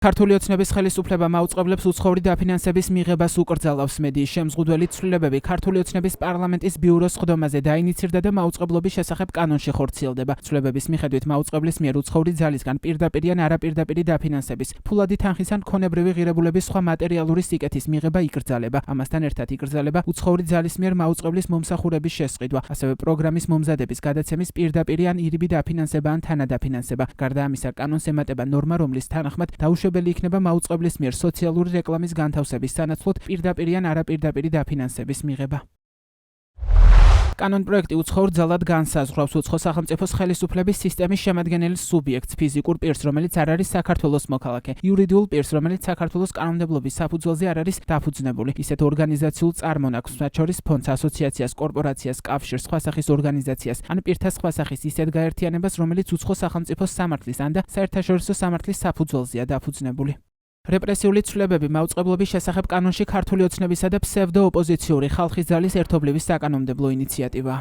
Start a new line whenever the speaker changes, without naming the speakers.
ქართული ოცნების ხელისუფლება მაუწყებლებს უცხოური დაფინანსების მიღებას უკრძალავს. მედიის შემზღუდველი ცვლილებები ქართული ოცნების პარლამენტის ბიუროს სხდომაზე დაინიცირდა და მაუწყებლობის შესახებ კანონში ხორციელდება. ცვლილებების მიხედვით მაუწყებლის მიერ უცხოური ძალისგან პირდაპირი ან არაპირდაპირი დაფინანსების, ფულადი თანხის ან ქონებრივი ღირებულების სხვა მატერიალური სიკეთის მიღება იკრძალება. ამასთან ერთად იკრძალება უცხოური ძალის მიერ მაუწყებლის მომსახურების შესყიდვა, ასევე პროგრამის მომზადების გადაცემის პირდაპირი ან ირიბი დაფინანსება ან თანადაფინანსება. გარდა ამისა, კანონს ემატება ნორმა, რომლის თანახმად დაუშვებელი იქნება მაუწყებლის მიერ სოციალური რეკლამის განთავსების სანაცვლოდ პირდაპირი ან არაპირდაპირი დაფინანსების მიღება. კანონპროექტი უცხოურ ძალად განსაზღვრავს უცხო სახელმწიფოს ხელისუფლების სისტემის შემადგენელ სუბიექტს, ფიზიკურ პირს, რომელიც არ არის საქართველოს მოქალაქე, იურიდიულ პირს, რომელიც საქართველოს კანონმდებლობის საფუძველზე არ არის დაფუძნებული, ისეთ ორგანიზაციულ წარმონაქმნს, მათ შორის ფონდს, ასოციაციას, კორპორაციას, კავშირს, სხვა სახის ორგანიზაციას, ან პირთა სხვა სახის ისეთ გაერთიანებას, რომელიც უცხო სახელმწიფოს სამართლის ან და საერთაშორისო სამართლის საფუძველზეა დაფუძნებული. რეპრესიული ცვლილებები მაუწყებლობის შესახებ კანონში ქართული ოცნებისა და ფსევდო-ოპოზიციური ხალხის ძალის ერთობლივი საკანონმდებლო ინიციატივაა.